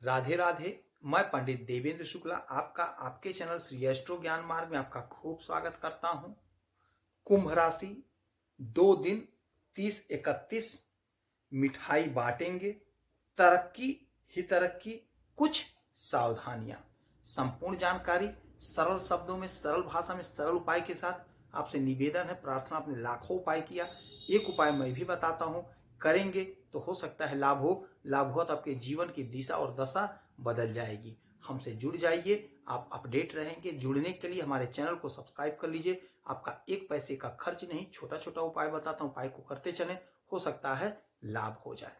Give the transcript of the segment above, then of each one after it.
राधे राधे। मैं पंडित देवेंद्र शुक्ला आपका आपके चैनल श्री एस्ट्रो ज्ञान मार्ग में आपका खूब स्वागत करता हूं। कुंभ राशि 2 दिन 30-31 मिठाई बांटेंगे, तरक्की ही तरक्की, कुछ सावधानियां। संपूर्ण जानकारी सरल शब्दों में, सरल भाषा में, सरल उपाय के साथ आपसे निवेदन है, प्रार्थना। आपने लाखों उपाय किया, एक उपाय मैं भी बताता हूं, करेंगे तो हो सकता है लाभ हो। लाभ हुआ तो आपके जीवन की दिशा और दशा बदल जाएगी। हमसे जुड़ जाइए, आप अपडेट रहेंगे। जुड़ने के लिए हमारे चैनल को सब्सक्राइब कर लीजिए। आपका एक पैसे का खर्च नहीं, छोटा छोटा उपाय बताता हूं, उपाय को करते चलें, हो सकता है लाभ हो जाए।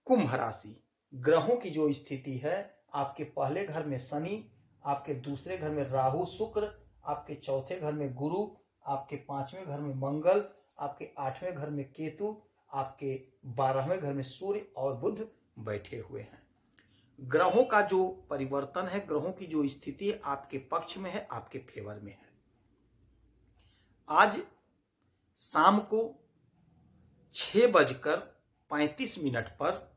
कुंभ राशि, ग्रहों की जो स्थिति है, आपके पहले घर में शनि, आपके दूसरे घर में राहु शुक्र, आपके चौथे घर में गुरु, आपके 5वें घर में मंगल, आपके 8वें घर में केतु, आपके 12वें घर में सूर्य और बुध बैठे हुए हैं। ग्रहों का जो परिवर्तन है, ग्रहों की जो स्थिति है, आपके पक्ष में है, आपके फेवर में है। आज शाम को 6:35 पर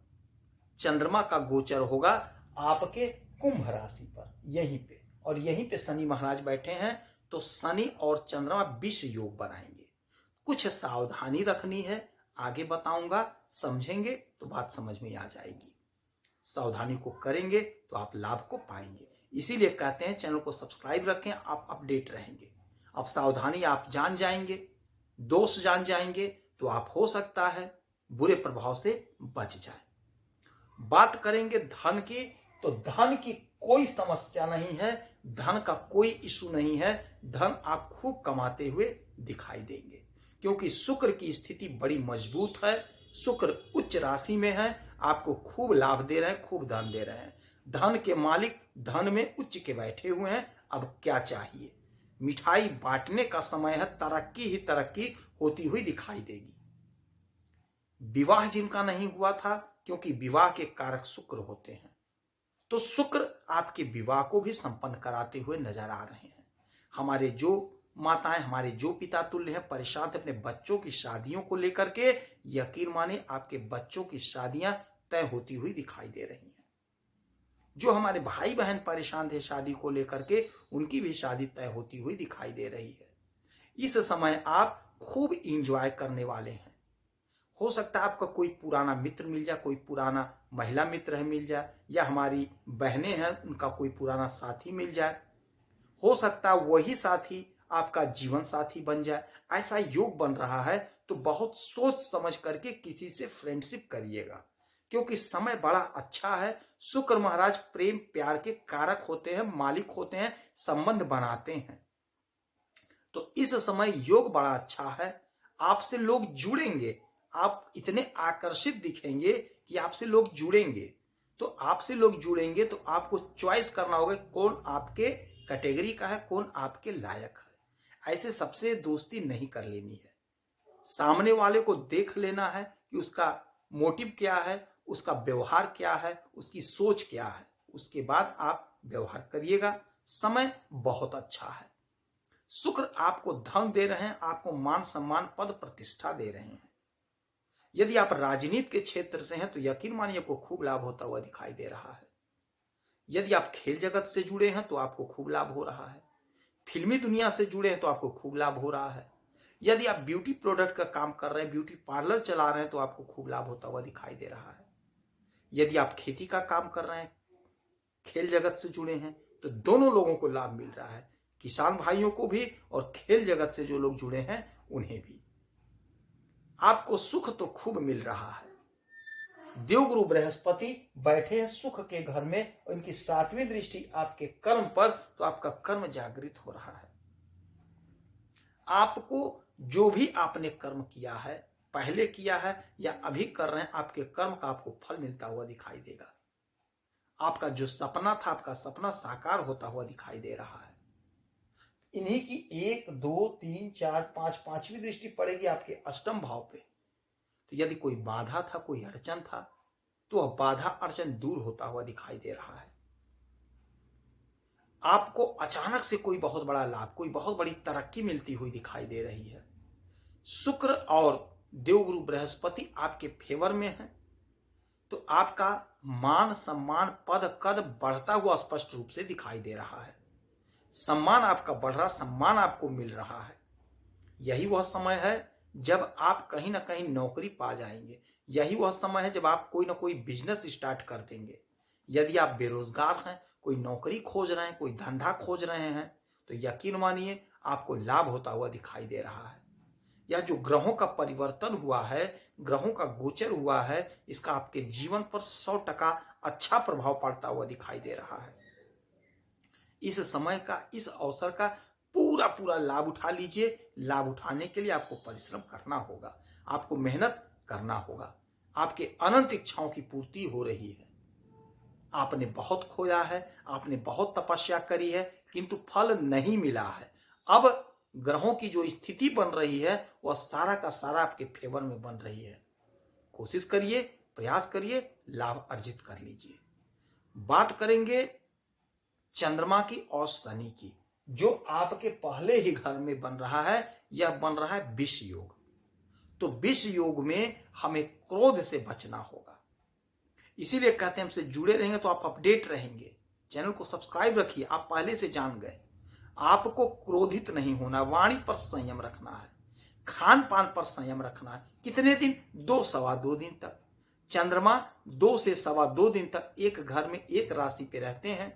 चंद्रमा का गोचर होगा आपके कुंभ राशि पर, यहीं पे। और यहीं पे शनि महाराज बैठे हैं, तो शनि और चंद्रमा विष योग बनाएंगे। कुछ सावधानी रखनी है, आगे बताऊंगा, समझेंगे तो बात समझ में आ जाएगी। सावधानी को करेंगे तो आप लाभ को पाएंगे। इसीलिए कहते हैं चैनल को सब्सक्राइब रखें, आप अपडेट रहेंगे। अब सावधानी आप जान जाएंगे, दोष जान जाएंगे, तो आप हो सकता है बुरे प्रभाव से बच जाए। बात करेंगे धन की, तो धन की कोई समस्या नहीं है, धन का कोई इशू नहीं है। धन आप खूब कमाते हुए दिखाई देंगे, क्योंकि शुक्र की स्थिति बड़ी मजबूत है। शुक्र उच्च राशि में है, आपको खूब लाभ दे रहे हैं, खूब धन दे रहे हैं। धन के मालिक धन में उच्च के बैठे हुए हैं। अब क्या चाहिए? मिठाई बांटने का समय है, तरक्की ही तरक्की होती हुई दिखाई देगी। विवाह जिनका नहीं हुआ था, क्योंकि विवाह के कारक शुक्र होते हैं, तो शुक्र आपके विवाह को भी संपन्न कराते हुए नजर आ रहे हैं। हमारे जो माताएं, हमारे जो पिता तुल्य हैं, परेशान थे अपने बच्चों की शादियों को लेकर के, यकीन माने आपके बच्चों की शादियां तय होती हुई दिखाई दे रही हैं। जो हमारे भाई बहन परेशान थे शादी को लेकर के, उनकी भी शादी तय होती हुई दिखाई दे रही है। इस समय आप खूब इंजॉय करने वाले हैं। हो सकता है आपका कोई पुराना मित्र मिल जाए, कोई पुराना महिला मित्र है मिल जाए, या हमारी बहनें हैं उनका कोई पुराना साथी मिल जाए। हो सकता है वही साथी आपका जीवन साथी बन जाए। ऐसा योग बन रहा है, तो बहुत सोच समझ करके किसी से फ्रेंडशिप करिएगा, क्योंकि समय बड़ा अच्छा है। शुक्र महाराज प्रेम प्यार के कारक होते हैं, मालिक होते हैं, संबंध बनाते हैं। तो इस समय योग बड़ा अच्छा है। आपसे लोग जुड़ेंगे, आप इतने आकर्षित दिखेंगे कि आपसे लोग जुड़ेंगे। तो आपसे लोग जुड़ेंगे तो आपको चॉइस करना होगा कौन आपके कैटेगरी का है, कौन आपके लायक है। ऐसे सबसे दोस्ती नहीं कर लेनी है। सामने वाले को देख लेना है कि उसका मोटिव क्या है, उसका व्यवहार क्या है, उसकी सोच क्या है। उसके बाद आप व्यवहार करिएगा। समय बहुत अच्छा है। शुक्र आपको धन दे रहे हैं, आपको मान सम्मान पद प्रतिष्ठा दे रहे हैं। यदि आप राजनीति के क्षेत्र से हैं तो यकीन मानिए आपको खूब लाभ होता हुआ दिखाई दे रहा है। यदि आप खेल जगत से जुड़े हैं तो आपको खूब लाभ हो रहा है। फिल्मी दुनिया से जुड़े हैं तो आपको खूब लाभ हो रहा है। यदि आप ब्यूटी प्रोडक्ट का काम कर रहे हैं, ब्यूटी पार्लर चला रहे हैं, तो आपको खूब लाभ होता हुआ दिखाई दे रहा है। यदि आप खेती का काम कर रहे हैं, खेल जगत से जुड़े हैं, तो दोनों लोगों को लाभ मिल रहा है। किसान भाइयों को भी और खेल जगत से जो लोग जुड़े हैं उन्हें भी। आपको सुख तो खूब मिल रहा है। देवगुरु बृहस्पति बैठे हैं सुख के घर में, और इनकी 7वीं दृष्टि आपके कर्म पर, तो आपका कर्म जागृत हो रहा है। आपको जो भी आपने कर्म किया है, पहले किया है या अभी कर रहे हैं, आपके कर्म का आपको फल मिलता हुआ दिखाई देगा। आपका जो सपना था, आपका सपना साकार होता हुआ दिखाई दे रहा है। इन्हीं की 1, 2, 3, 4, 5, 5वीं दृष्टि पड़ेगी आपके अष्टम भाव पे। तो यदि कोई बाधा था, कोई अड़चन था, तो वह बाधा अड़चन दूर होता हुआ दिखाई दे रहा है। आपको अचानक से कोई बहुत बड़ा लाभ, कोई बहुत बड़ी तरक्की मिलती हुई दिखाई दे रही है। शुक्र और देवगुरु बृहस्पति आपके फेवर में है, तो आपका मान सम्मान पद कद बढ़ता हुआ स्पष्ट रूप से दिखाई दे रहा है। सम्मान आपका बढ़ रहा, सम्मान आपको मिल रहा है। यही वह समय है जब आप कहीं ना कहीं नौकरी पा जाएंगे। यही वह समय है जब आप कोई ना कोई बिजनेस स्टार्ट कर देंगे। यदि आप बेरोजगार हैं, कोई नौकरी खोज रहे हैं, कोई धंधा खोज रहे हैं, तो यकीन मानिए आपको लाभ होता हुआ दिखाई दे रहा है। यह जो ग्रहों का परिवर्तन हुआ है, ग्रहों का गोचर हुआ है, इसका आपके जीवन पर 100% अच्छा प्रभाव पड़ता हुआ दिखाई दे रहा है। इस समय का, इस अवसर का पूरा पूरा लाभ उठा लीजिए। लाभ उठाने के लिए आपको परिश्रम करना होगा, आपको मेहनत करना होगा। आपके अनंत इच्छाओं की पूर्ति हो रही है। आपने बहुत खोया है, आपने बहुत तपस्या करी है, किंतु फल नहीं मिला है। अब ग्रहों की जो स्थिति बन रही है वह सारा का सारा आपके फेवर में बन रही है। कोशिश करिए, प्रयास करिए, लाभ अर्जित कर लीजिए। बात करेंगे चंद्रमा की और शनि की, जो आपके पहले ही घर में बन रहा है। यह बन रहा है विष योग। तो विष योग में हमें क्रोध से बचना होगा। इसीलिए कहते हैं हमसे जुड़े रहेंगे तो आप अपडेट रहेंगे। चैनल को सब्सक्राइब रखिए, आप पहले से जान गए। आपको क्रोधित नहीं होना, वाणी पर संयम रखना है, खान पान पर संयम रखना है। कितने दिन? 2 सवा 2 दिन तक। चंद्रमा 2 से सवा 2 दिन तक एक घर में एक राशि पे रहते हैं।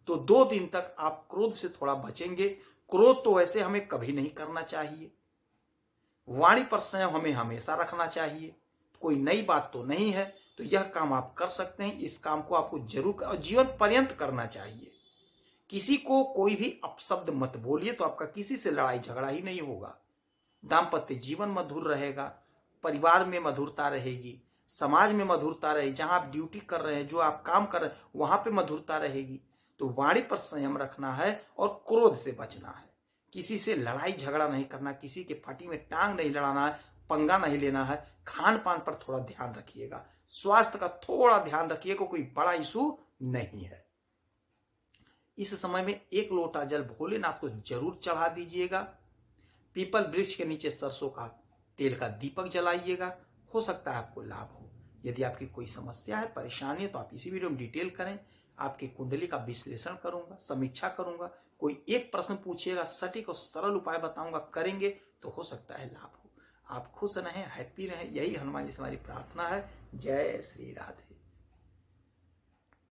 तो 2 दिन तक आप क्रोध से थोड़ा बचेंगे। क्रोध तो वैसे हमें कभी नहीं करना चाहिए। वाणी पर संयम हमें हमेशा रखना चाहिए। कोई नई बात तो नहीं है, तो यह काम आप कर सकते हैं। इस काम को आपको जरूर और जीवन पर्यंत करना चाहिए। किसी को कोई भी अपशब्द मत बोलिए, तो आपका किसी से लड़ाई झगड़ा ही नहीं होगा। दाम्पत्य जीवन मधुर रहेगा, परिवार में मधुरता रहेगी, समाज में मधुरता रहेगी। जहां आप ड्यूटी कर रहे हैं, जो आप काम कर रहे हैं, वहां पे मधुरता रहेगी। तो वाणी पर संयम रखना है और क्रोध से बचना है। किसी से लड़ाई झगड़ा नहीं करना, किसी के फटी में टांग नहीं लड़ाना है, पंगा नहीं लेना है। खान पान पर थोड़ा ध्यान रखिएगा, स्वास्थ्य का थोड़ा ध्यान रखिएगा। कोई बड़ा इशू नहीं है। इस समय में 1 लोटा जल भोलेनाथ को जरूर चढ़ा दीजिएगा। पीपल वृक्ष के नीचे सरसों का तेल का दीपक जलाइएगा। हो सकता है आपको लाभ हो। यदि आपकी कोई समस्या है, परेशानी है, तो आप इसी वीडियो में डिटेल करें। आपकी कुंडली का विश्लेषण करूंगा, समीक्षा करूंगा। कोई एक प्रश्न पूछिएगा, सटीक और सरल उपाय बताऊंगा, करेंगे तो हो सकता है लाभ हो। आप खुश रहें, हैप्पी रहें, यही हनुमान जी से हमारी प्रार्थना है। जय श्री राधे।